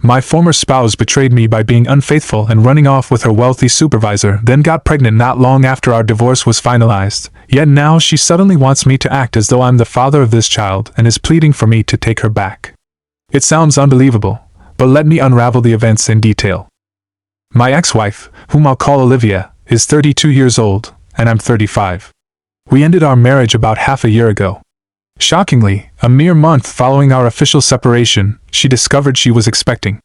My former spouse betrayed me by being unfaithful and running off with her wealthy supervisor, then got pregnant not long after our divorce was finalized, yet now she suddenly wants me to act as though I'm the father of this child and is pleading for me to take her back. It sounds unbelievable, but let me unravel the events in detail. My ex-wife, whom I'll call Olivia, is 32 years old, and I'm 35. We ended our marriage about half a year ago. Shockingly, a mere month following our official separation, she discovered she was expecting.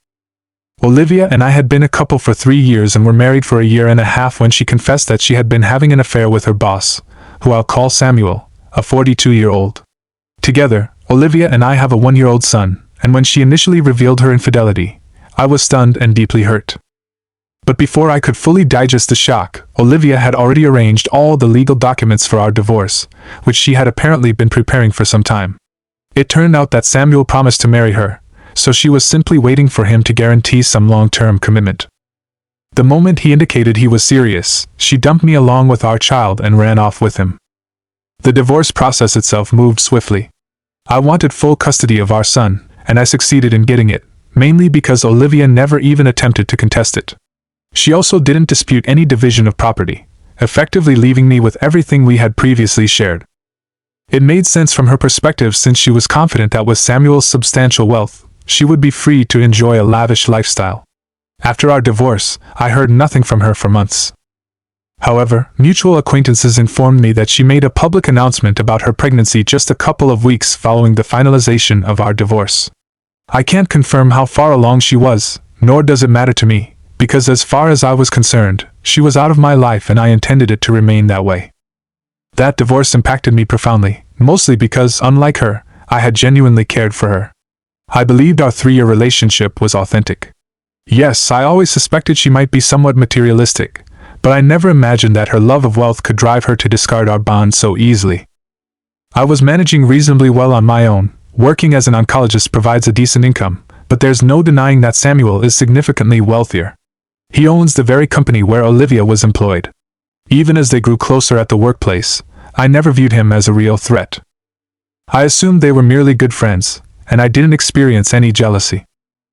Olivia and I had been a couple for 3 years and were married for a year and a half when she confessed that she had been having an affair with her boss, who I'll call Samuel, a 42-year-old. Together, Olivia and I have a 1-year-old son, and when she initially revealed her infidelity, I was stunned and deeply hurt. But before I could fully digest the shock, Olivia had already arranged all the legal documents for our divorce, which she had apparently been preparing for some time. It turned out that Samuel promised to marry her, so she was simply waiting for him to guarantee some long-term commitment. The moment he indicated he was serious, she dumped me along with our child and ran off with him. The divorce process itself moved swiftly. I wanted full custody of our son, and I succeeded in getting it, mainly because Olivia never even attempted to contest it. She also didn't dispute any division of property, effectively leaving me with everything we had previously shared. It made sense from her perspective since she was confident that with Samuel's substantial wealth, she would be free to enjoy a lavish lifestyle. After our divorce, I heard nothing from her for months. However, mutual acquaintances informed me that she made a public announcement about her pregnancy just a couple of weeks following the finalization of our divorce. I can't confirm how far along she was, nor does it matter to me, because as far as I was concerned, she was out of my life and I intended it to remain that way. That divorce impacted me profoundly, mostly because, unlike her, I had genuinely cared for her. I believed our 3-year relationship was authentic. Yes, I always suspected she might be somewhat materialistic, but I never imagined that her love of wealth could drive her to discard our bond so easily. I was managing reasonably well on my own. Working as an oncologist provides a decent income, but there's no denying that Samuel is significantly wealthier. He owns the very company where Olivia was employed. Even as they grew closer at the workplace, I never viewed him as a real threat. I assumed they were merely good friends, and I didn't experience any jealousy.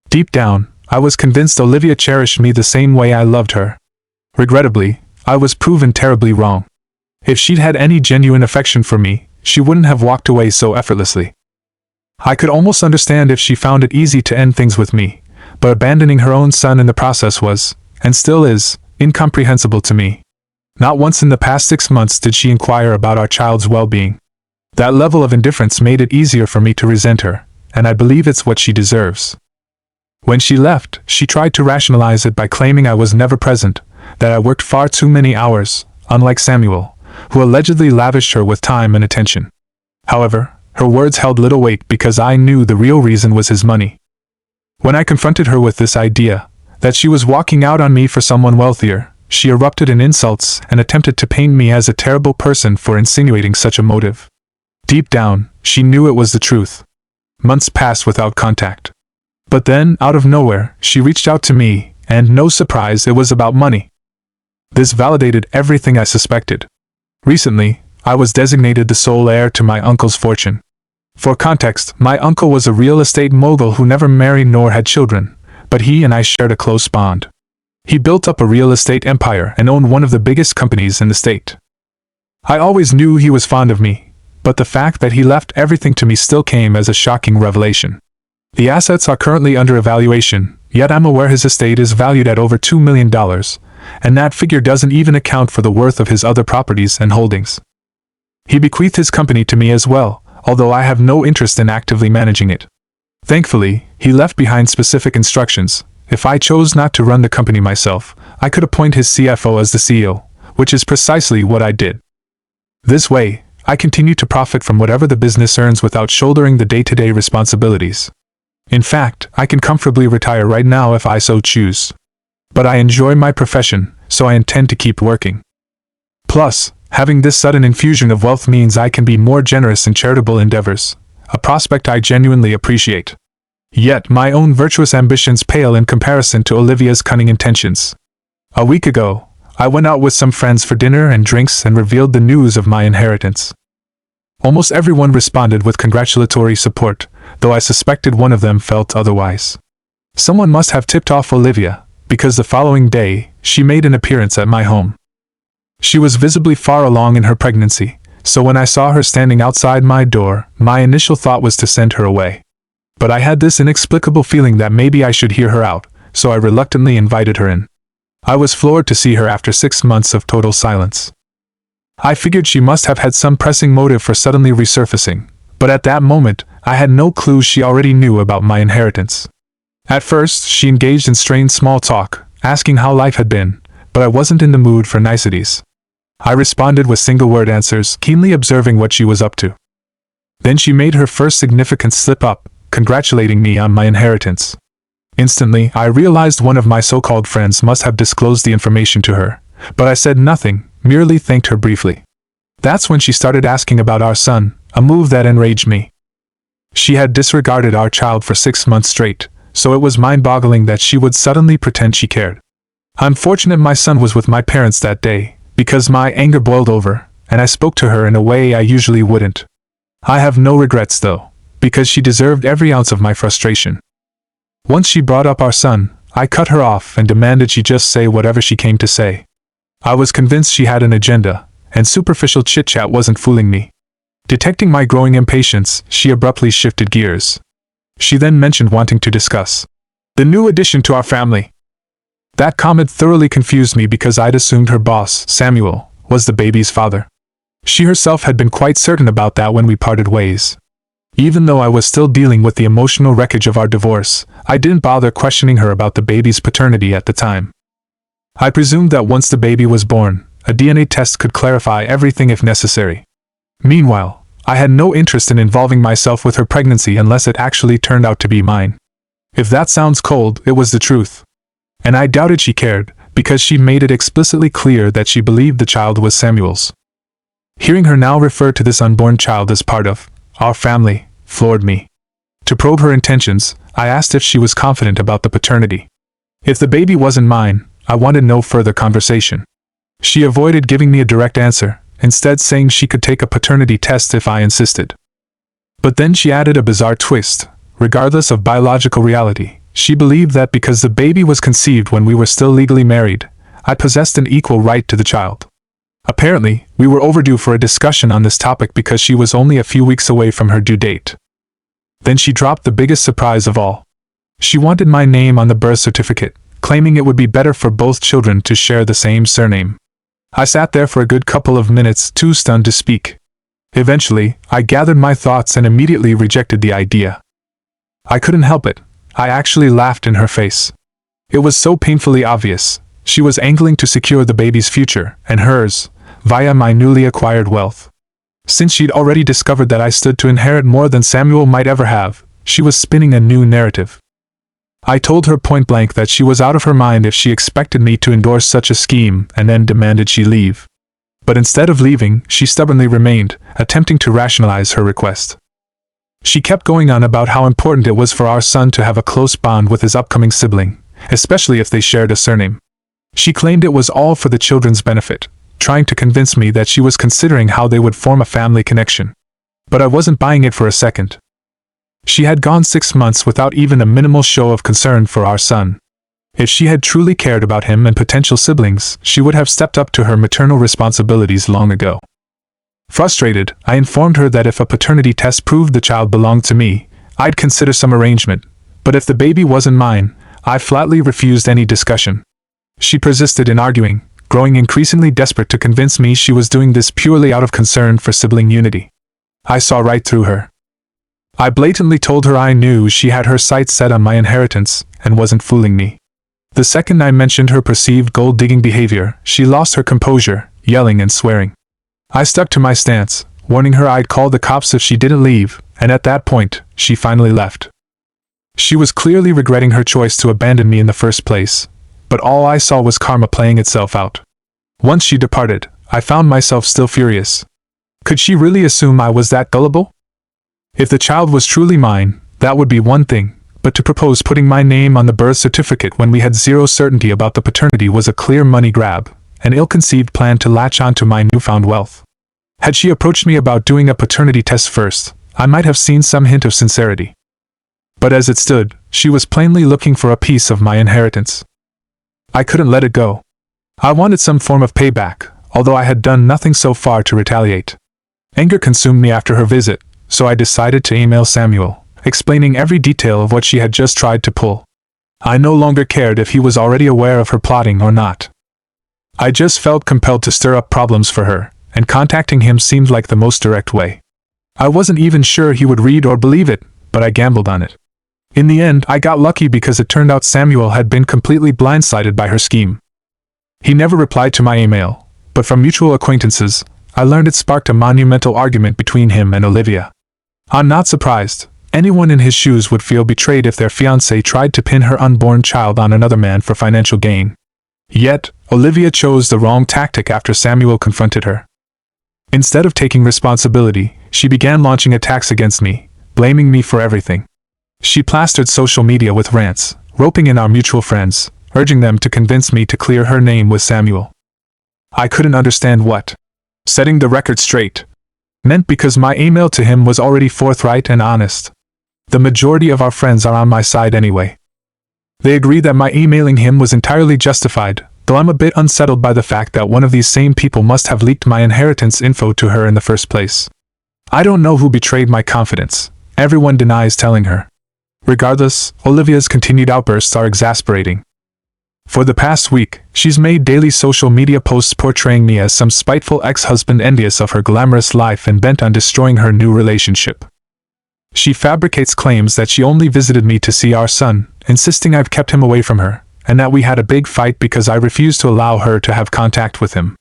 Deep down, I was convinced Olivia cherished me the same way I loved her. Regrettably, I was proven terribly wrong. If she'd had any genuine affection for me, she wouldn't have walked away so effortlessly. I could almost understand if she found it easy to end things with me, but abandoning her own son in the process was, and still is, incomprehensible to me. Not once in the past 6 months did she inquire about our child's well-being. That level of indifference made it easier for me to resent her, and I believe it's what she deserves. When she left, she tried to rationalize it by claiming I was never present, that I worked far too many hours, unlike Samuel, who allegedly lavished her with time and attention. However, her words held little weight because I knew the real reason was his money. When I confronted her with this idea, that she was walking out on me for someone wealthier, she erupted in insults and attempted to paint me as a terrible person for insinuating such a motive. Deep down, she knew it was the truth. Months passed without contact. But then, out of nowhere, she reached out to me, and no surprise, it was about money. This validated everything I suspected. Recently, I was designated the sole heir to my uncle's fortune. For context, my uncle was a real estate mogul who never married nor had children, but he and I shared a close bond. He built up a real estate empire and owned one of the biggest companies in the state. I always knew he was fond of me, but the fact that he left everything to me still came as a shocking revelation. The assets are currently under evaluation, yet I'm aware his estate is valued at over $2 million, and that figure doesn't even account for the worth of his other properties and holdings. He bequeathed his company to me as well, although I have no interest in actively managing it. Thankfully, he left behind specific instructions. If I chose not to run the company myself, I could appoint his CFO as the CEO, which is precisely what I did. This way, I continue to profit from whatever the business earns without shouldering the day-to-day responsibilities. In fact, I can comfortably retire right now if I so choose. But I enjoy my profession, so I intend to keep working. Plus, having this sudden infusion of wealth means I can be more generous in charitable endeavors, a prospect I genuinely appreciate. Yet my own virtuous ambitions pale in comparison to Olivia's cunning intentions. A week ago, I went out with some friends for dinner and drinks and revealed the news of my inheritance. Almost everyone responded with congratulatory support, though I suspected one of them felt otherwise. Someone must have tipped off Olivia, because the following day, she made an appearance at my home. She was visibly far along in her pregnancy, so when I saw her standing outside my door, my initial thought was to send her away. But I had this inexplicable feeling that maybe I should hear her out, so I reluctantly invited her in. I was floored to see her after 6 months of total silence. I figured she must have had some pressing motive for suddenly resurfacing, but at that moment, I had no clue she already knew about my inheritance. At first, she engaged in strained small talk, asking how life had been, but I wasn't in the mood for niceties. I responded with single-word answers, keenly observing what she was up to. Then she made her first significant slip-up, congratulating me on my inheritance. Instantly, I realized one of my so-called friends must have disclosed the information to her, but I said nothing, merely thanked her briefly. That's when she started asking about our son, a move that enraged me. She had disregarded our child for 6 months straight, so it was mind-boggling that she would suddenly pretend she cared. I'm fortunate my son was with my parents that day, because my anger boiled over, and I spoke to her in a way I usually wouldn't. I have no regrets though, because she deserved every ounce of my frustration. Once she brought up our son, I cut her off and demanded she just say whatever she came to say. I was convinced she had an agenda, and superficial chit-chat wasn't fooling me. Detecting my growing impatience, she abruptly shifted gears. She then mentioned wanting to discuss the new addition to our family. That comment thoroughly confused me because I'd assumed her boss, Samuel, was the baby's father. She herself had been quite certain about that when we parted ways. Even though I was still dealing with the emotional wreckage of our divorce, I didn't bother questioning her about the baby's paternity at the time. I presumed that once the baby was born, a DNA test could clarify everything if necessary. Meanwhile, I had no interest in involving myself with her pregnancy unless it actually turned out to be mine. If that sounds cold, it was the truth. And I doubted she cared, because she made it explicitly clear that she believed the child was Samuel's. Hearing her now refer to this unborn child as part of our family floored me. To probe her intentions, I asked if she was confident about the paternity. If the baby wasn't mine, I wanted no further conversation. She avoided giving me a direct answer, instead saying she could take a paternity test if I insisted. But then she added a bizarre twist. Regardless of biological reality, she believed that because the baby was conceived when we were still legally married, I possessed an equal right to the child. Apparently, we were overdue for a discussion on this topic because she was only a few weeks away from her due date. Then she dropped the biggest surprise of all. She wanted my name on the birth certificate, claiming it would be better for both children to share the same surname. I sat there for a good couple of minutes, too stunned to speak. Eventually, I gathered my thoughts and immediately rejected the idea. I couldn't help it. I actually laughed in her face. It was so painfully obvious. She was angling to secure the baby's future, and hers, via my newly acquired wealth. Since she'd already discovered that I stood to inherit more than Samuel might ever have, she was spinning a new narrative. I told her point-blank that she was out of her mind if she expected me to endorse such a scheme, and then demanded she leave. But instead of leaving, she stubbornly remained, attempting to rationalize her request. She kept going on about how important it was for our son to have a close bond with his upcoming sibling, especially if they shared a surname. She claimed it was all for the children's benefit, trying to convince me that she was considering how they would form a family connection. But I wasn't buying it for a second. She had gone 6 months without even a minimal show of concern for our son. If she had truly cared about him and potential siblings, she would have stepped up to her maternal responsibilities long ago. Frustrated, I informed her that if a paternity test proved the child belonged to me, I'd consider some arrangement, but if the baby wasn't mine, I flatly refused any discussion. She persisted in arguing, growing increasingly desperate to convince me she was doing this purely out of concern for sibling unity. I saw right through her. I blatantly told her I knew she had her sights set on my inheritance and wasn't fooling me. The second I mentioned her perceived gold-digging behavior, she lost her composure, yelling and swearing. I stuck to my stance, warning her I'd call the cops if she didn't leave, and at that point, she finally left. She was clearly regretting her choice to abandon me in the first place, but all I saw was karma playing itself out. Once she departed, I found myself still furious. Could she really assume I was that gullible? If the child was truly mine, that would be one thing, but to propose putting my name on the birth certificate when we had zero certainty about the paternity was a clear money grab, an ill-conceived plan to latch onto my newfound wealth. Had she approached me about doing a paternity test first, I might have seen some hint of sincerity. But as it stood, she was plainly looking for a piece of my inheritance. I couldn't let it go. I wanted some form of payback, although I had done nothing so far to retaliate. Anger consumed me after her visit, so I decided to email Samuel, explaining every detail of what she had just tried to pull. I no longer cared if he was already aware of her plotting or not. I just felt compelled to stir up problems for her, and contacting him seemed like the most direct way. I wasn't even sure he would read or believe it, but I gambled on it. In the end, I got lucky because it turned out Samuel had been completely blindsided by her scheme. He never replied to my email, but from mutual acquaintances, I learned it sparked a monumental argument between him and Olivia. I'm not surprised. Anyone in his shoes would feel betrayed if their fiancée tried to pin her unborn child on another man for financial gain. Yet, Olivia chose the wrong tactic after Samuel confronted her. Instead of taking responsibility, she began launching attacks against me, blaming me for everything. She plastered social media with rants, roping in our mutual friends, urging them to convince me to clear her name with Samuel. I couldn't understand what setting the record straight meant because my email to him was already forthright and honest. The majority of our friends are on my side anyway. They agree that my emailing him was entirely justified, though I'm a bit unsettled by the fact that one of these same people must have leaked my inheritance info to her in the first place. I don't know who betrayed my confidence. Everyone denies telling her. Regardless, Olivia's continued outbursts are exasperating. For the past week, she's made daily social media posts portraying me as some spiteful ex-husband envious of her glamorous life and bent on destroying her new relationship. She fabricates claims that she only visited me to see our son, insisting I've kept him away from her, and that we had a big fight because I refused to allow her to have contact with him.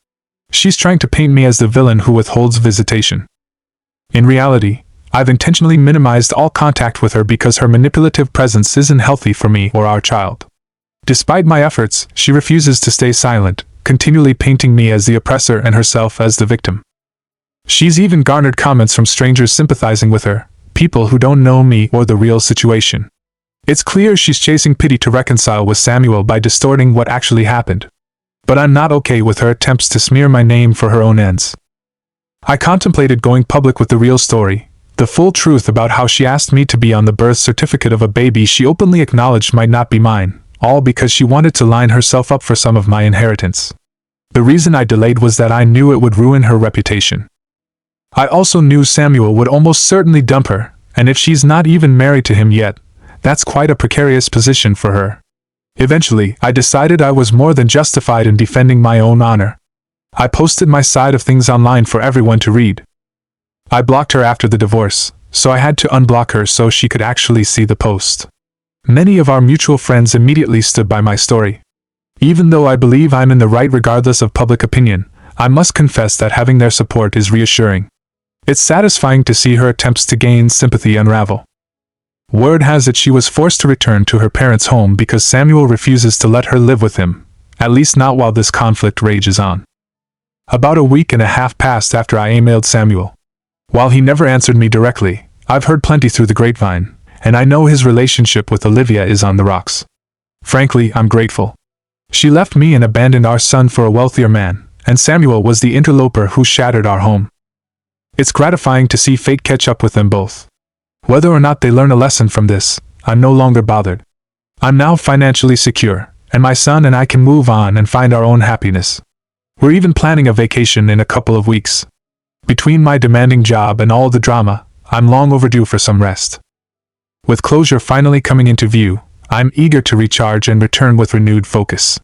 She's trying to paint me as the villain who withholds visitation. In reality, I've intentionally minimized all contact with her because her manipulative presence isn't healthy for me or our child. Despite my efforts, she refuses to stay silent, continually painting me as the oppressor and herself as the victim. She's even garnered comments from strangers sympathizing with her, people who don't know me or the real situation. It's clear she's chasing pity to reconcile with Samuel by distorting what actually happened. But I'm not okay with her attempts to smear my name for her own ends. I contemplated going public with the real story, the full truth about how she asked me to be on the birth certificate of a baby she openly acknowledged might not be mine, all because she wanted to line herself up for some of my inheritance. The reason I delayed was that I knew it would ruin her reputation. I also knew Samuel would almost certainly dump her, and if she's not even married to him yet, that's quite a precarious position for her. Eventually, I decided I was more than justified in defending my own honor. I posted my side of things online for everyone to read. I blocked her after the divorce, so I had to unblock her so she could actually see the post. Many of our mutual friends immediately stood by my story. Even though I believe I'm in the right regardless of public opinion, I must confess that having their support is reassuring. It's satisfying to see her attempts to gain sympathy unravel. Word has it she was forced to return to her parents' home because Samuel refuses to let her live with him, at least not while this conflict rages on. About a week and a half passed after I emailed Samuel. While he never answered me directly, I've heard plenty through the grapevine, and I know his relationship with Olivia is on the rocks. Frankly, I'm grateful. She left me and abandoned our son for a wealthier man, and Samuel was the interloper who shattered our home. It's gratifying to see fate catch up with them both. Whether or not they learn a lesson from this, I'm no longer bothered. I'm now financially secure, and my son and I can move on and find our own happiness. We're even planning a vacation in a couple of weeks. Between my demanding job and all the drama, I'm long overdue for some rest. With closure finally coming into view, I'm eager to recharge and return with renewed focus.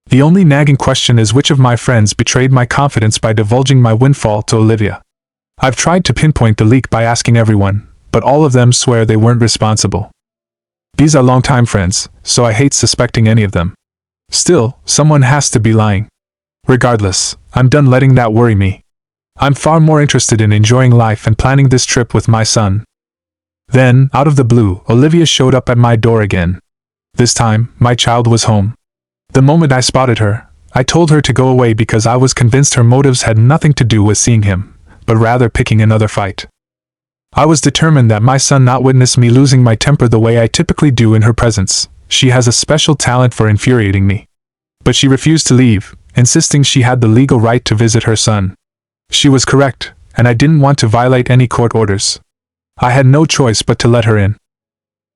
The only nagging question is which of my friends betrayed my confidence by divulging my windfall to Olivia. I've tried to pinpoint the leak by asking everyone, but all of them swear they weren't responsible. These are longtime friends, so I hate suspecting any of them. Still, someone has to be lying. Regardless, I'm done letting that worry me. I'm far more interested in enjoying life and planning this trip with my son. Then, out of the blue, Olivia showed up at my door again. This time, my child was home. The moment I spotted her, I told her to go away because I was convinced her motives had nothing to do with seeing him, but rather picking another fight. I was determined that my son not witness me losing my temper the way I typically do in her presence. She has a special talent for infuriating me. But she refused to leave, insisting she had the legal right to visit her son. She was correct, and I didn't want to violate any court orders. I had no choice but to let her in.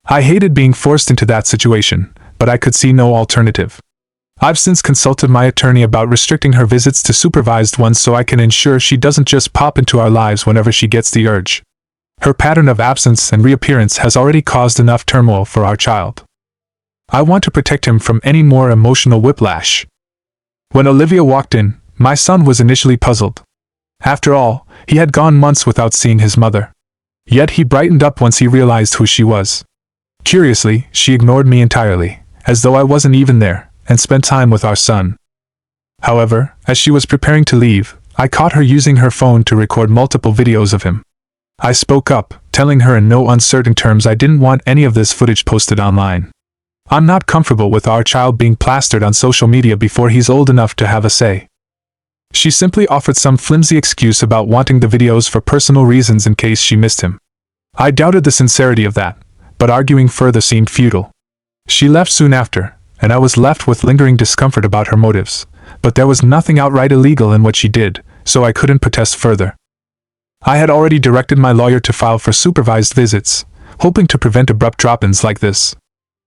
I hated being forced into that situation, but I could see no alternative. I've since consulted my attorney about restricting her visits to supervised ones so I can ensure she doesn't just pop into our lives whenever she gets the urge. Her pattern of absence and reappearance has already caused enough turmoil for our child. I want to protect him from any more emotional whiplash. When Olivia walked in, my son was initially puzzled. After all, he had gone months without seeing his mother. Yet he brightened up once he realized who she was. Curiously, she ignored me entirely, as though I wasn't even there, and spent time with our son. However, as she was preparing to leave, I caught her using her phone to record multiple videos of him. I spoke up, telling her in no uncertain terms I didn't want any of this footage posted online. I'm not comfortable with our child being plastered on social media before he's old enough to have a say. She simply offered some flimsy excuse about wanting the videos for personal reasons in case she missed him. I doubted the sincerity of that, but arguing further seemed futile. She left soon after, and I was left with lingering discomfort about her motives, but there was nothing outright illegal in what she did, so I couldn't protest further. I had already directed my lawyer to file for supervised visits, hoping to prevent abrupt drop-ins like this.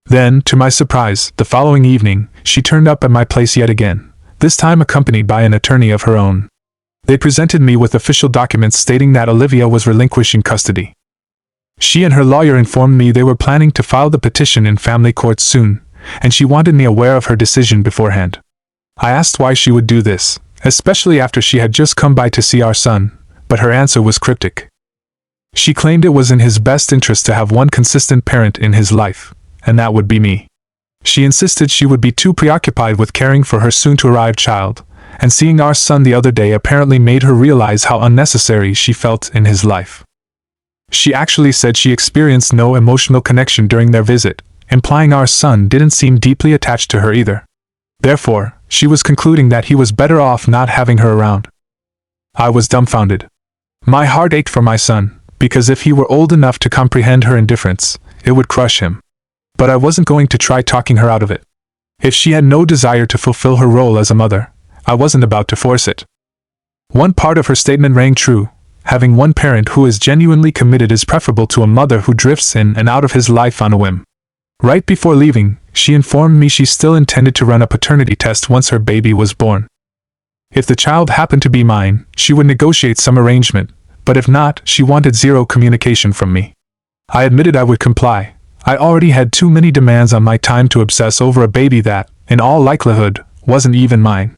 Then, to my surprise, the following evening, she turned up at my place yet again, this time accompanied by an attorney of her own. They presented me with official documents stating that Olivia was relinquishing custody. She and her lawyer informed me they were planning to file the petition in family court soon, and she wanted me aware of her decision beforehand. I asked why she would do this, especially after she had just come by to see our son, but her answer was cryptic. She claimed it was in his best interest to have one consistent parent in his life, and that would be me. She insisted she would be too preoccupied with caring for her soon-to-arrive child, and seeing our son the other day apparently made her realize how unnecessary she felt in his life. She actually said she experienced no emotional connection during their visit, implying our son didn't seem deeply attached to her either. Therefore, she was concluding that he was better off not having her around. I was dumbfounded. My heart ached for my son, because if he were old enough to comprehend her indifference, it would crush him. But I wasn't going to try talking her out of it. If she had no desire to fulfill her role as a mother, I wasn't about to force it. One part of her statement rang true. Having one parent who is genuinely committed is preferable to a mother who drifts in and out of his life on a whim. Right before leaving, she informed me she still intended to run a paternity test once her baby was born. If the child happened to be mine, she would negotiate some arrangement, but if not, she wanted zero communication from me. I admitted I would comply. I already had too many demands on my time to obsess over a baby that, in all likelihood, wasn't even mine.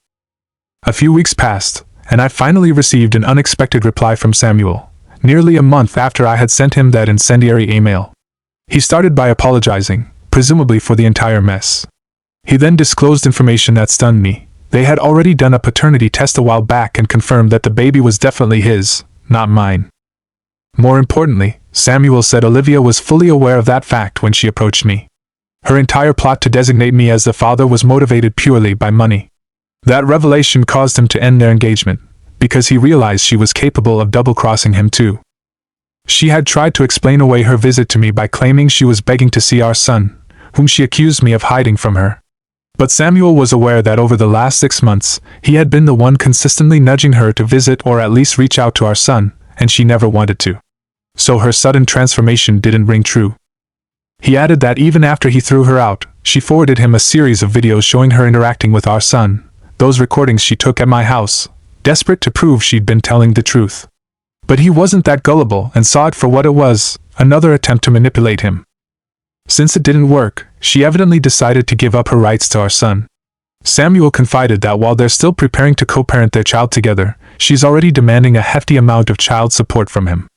A few weeks passed, and I finally received an unexpected reply from Samuel, nearly a month after I had sent him that incendiary email. He started by apologizing, presumably for the entire mess. He then disclosed information that stunned me. They had already done a paternity test a while back and confirmed that the baby was definitely his, not mine. More importantly, Samuel said Olivia was fully aware of that fact when she approached me. Her entire plot to designate me as the father was motivated purely by money. That revelation caused him to end their engagement, because he realized she was capable of double-crossing him too. She had tried to explain away her visit to me by claiming she was begging to see our son, whom she accused me of hiding from her. But Samuel was aware that over the last 6 months, he had been the one consistently nudging her to visit or at least reach out to our son, and she never wanted to. So her sudden transformation didn't ring true. He added that even after he threw her out, she forwarded him a series of videos showing her interacting with our son, those recordings she took at my house, desperate to prove she'd been telling the truth. But he wasn't that gullible and saw it for what it was, another attempt to manipulate him. Since it didn't work, she evidently decided to give up her rights to our son. Samuel confided that while they're still preparing to co-parent their child together, she's already demanding a hefty amount of child support from him.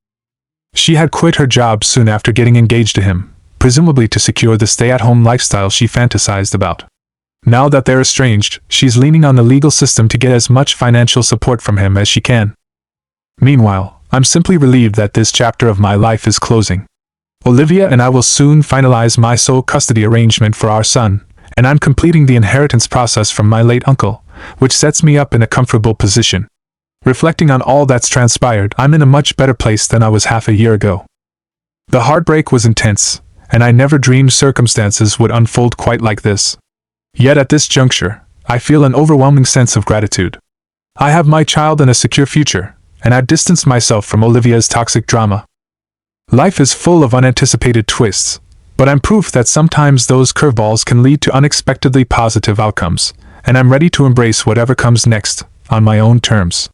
She had quit her job soon after getting engaged to him, presumably to secure the stay-at-home lifestyle she fantasized about. Now that they're estranged, she's leaning on the legal system to get as much financial support from him as she can. Meanwhile, I'm simply relieved that this chapter of my life is closing. Olivia and I will soon finalize my sole custody arrangement for our son, and I'm completing the inheritance process from my late uncle, which sets me up in a comfortable position. Reflecting on all that's transpired, I'm in a much better place than I was half a year ago. The heartbreak was intense, and I never dreamed circumstances would unfold quite like this. Yet at this juncture, I feel an overwhelming sense of gratitude. I have my child and a secure future, and I've distanced myself from Olivia's toxic drama. Life is full of unanticipated twists, But I'm proof that sometimes those curveballs can lead to unexpectedly positive outcomes, and I'm ready to embrace whatever comes next, on my own terms.